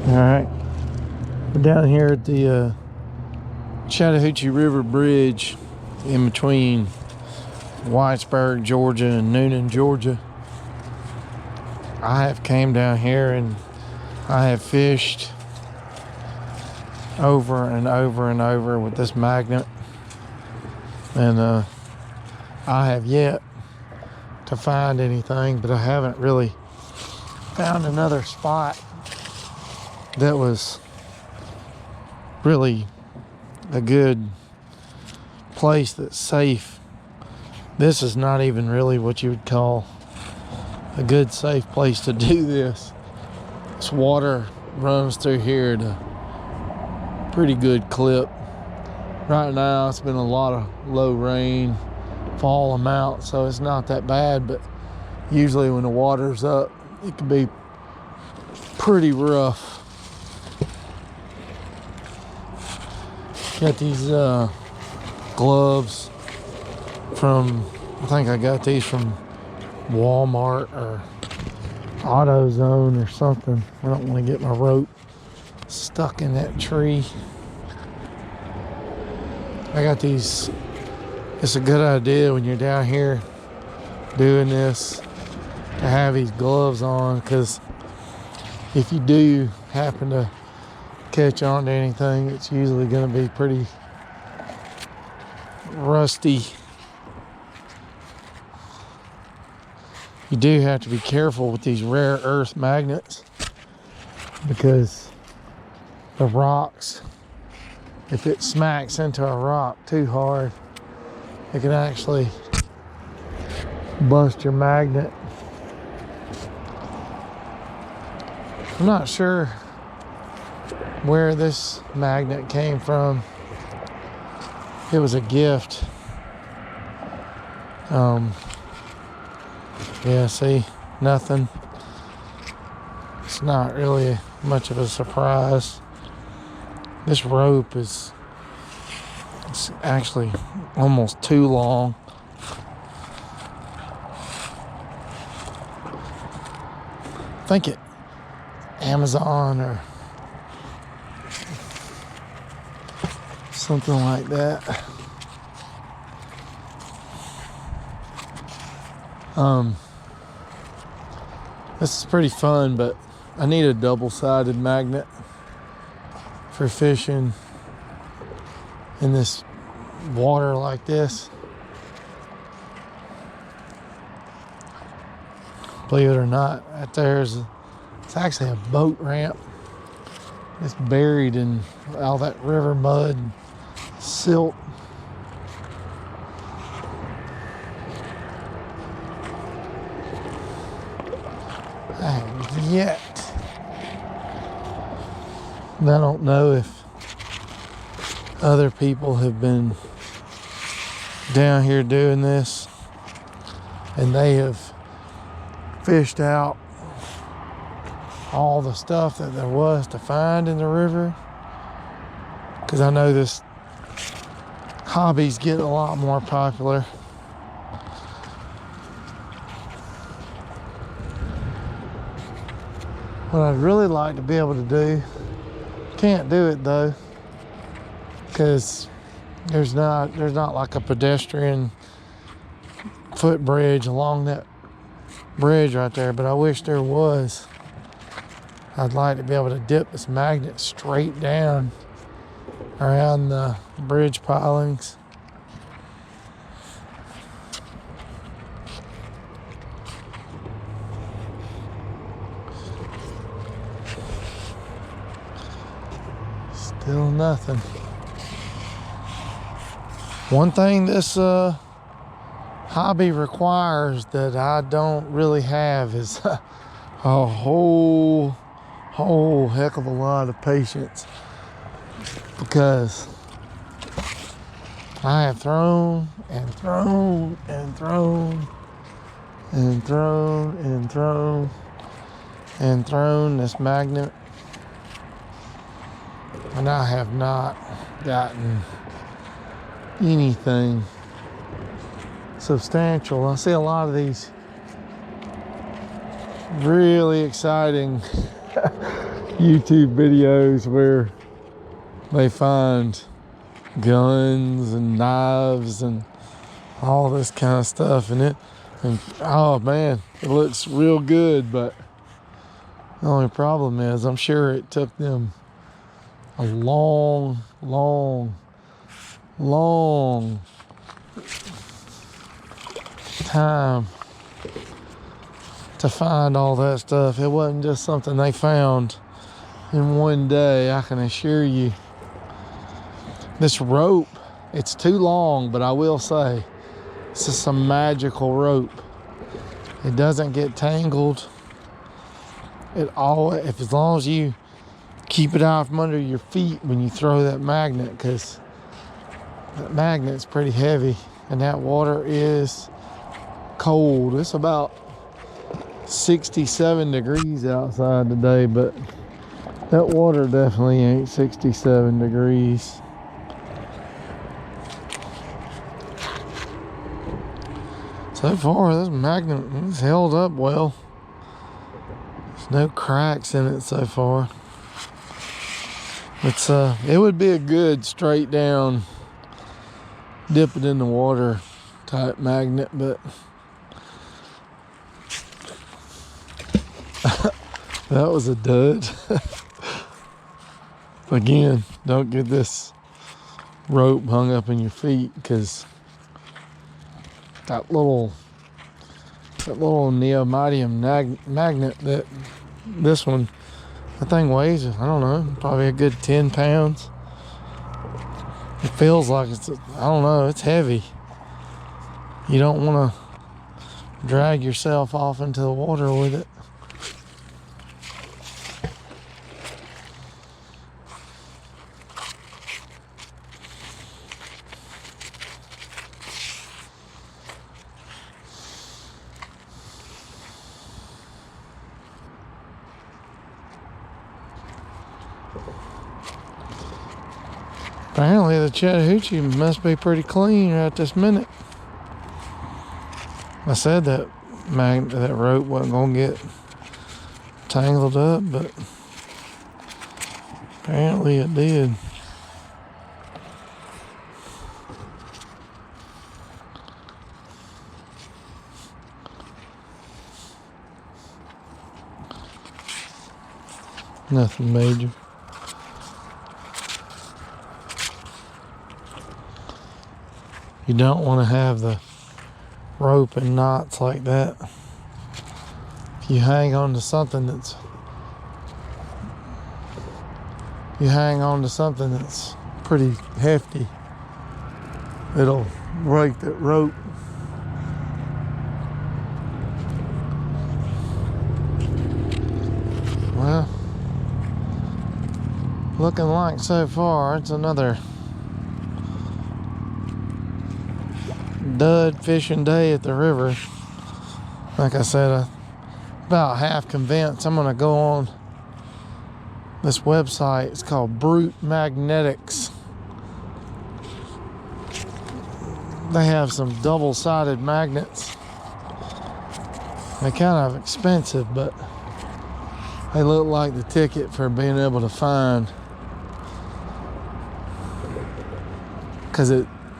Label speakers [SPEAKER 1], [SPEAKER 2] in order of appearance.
[SPEAKER 1] All right, we're down here at the Chattahoochee River Bridge in between Whitesburg, Georgia and Noonan, Georgia. I have came down here and I have fished over and over and over with this magnet, and I have yet to find anything, but I haven't really found another spot that was really a good place that's safe. This is not even really what you would call a good safe place to do this. This water runs through here at a pretty good clip. Right now it's been a lot of low rain fall amount, so it's not that bad, but usually when the water's up it can be pretty rough. Got these gloves from, I think I got these from Walmart or AutoZone or something. I don't want to get my rope stuck in that tree. I got these. It's a good idea when you're down here doing this to have these gloves on, because if you do happen to catch on to anything, it's usually going to be pretty rusty. You do have to be careful with these rare earth magnets, because the rocks, if it smacks into a rock too hard, it can actually bust your magnet. I'm not sure where this magnet came from. It was a gift. Yeah, see, nothing. It's not really much of a surprise. This rope is, it's actually almost too long. I think it Amazon or something like that. This is pretty fun, but I need a double-sided magnet for fishing in this water like this. Believe it or not, right there's, it's actually a boat ramp. It's buried in all that river mud and silt. And yet, I don't know if other people have been down here doing this and they have fished out all the stuff that there was to find in the river, because I know this hobby's getting a lot more popular. What I'd really like to be able to do, can't do it though, because there's not like a pedestrian footbridge along that bridge right there, but I wish there was. I'd like to be able to dip this magnet straight down around the bridge pilings. Still nothing. One thing this hobby requires that I don't really have is a whole heck of a lot of patience, because I have thrown and thrown and thrown and thrown and thrown and thrown this magnet, and I have not gotten anything substantial. I see a lot of these really exciting YouTube videos where they find guns and knives and all this kind of stuff in it. And oh man, it looks real good, but the only problem is I'm sure it took them a long time to find all that stuff. It wasn't just something they found in one day, I can assure you. This rope, it's too long, but I will say it's just a magical rope. It doesn't get tangled. As long as you keep it out from under your feet when you throw that magnet, because that magnet's pretty heavy and that water is cold. It's about 67 degrees outside today, but that water definitely ain't 67 degrees. So far, this magnet is held up well. There's no cracks in it so far. It would be a good straight down, dip it in the water type magnet, but that was a dud. Again, don't get this rope hung up in your feet, because that little neodymium magnet, that this one, the thing weighs, I don't know, probably a good 10 pounds. It feels like I don't know, it's heavy. You don't want to drag yourself off into the water with it. Apparently the Chattahoochee must be pretty clean right this minute. I said that rope wasn't gonna get tangled up, but apparently it did. Nothing major. You don't want to have the rope in knots like that. If you hang on to something that's pretty hefty, it'll break that rope. Well, looking like so far it's another dud fishing day at the river. Like I said, I'm about half convinced I'm gonna go on this website. It's called Brute Magnetics. They have some double-sided magnets. They're kind of expensive, but they look like the ticket for being able to find, because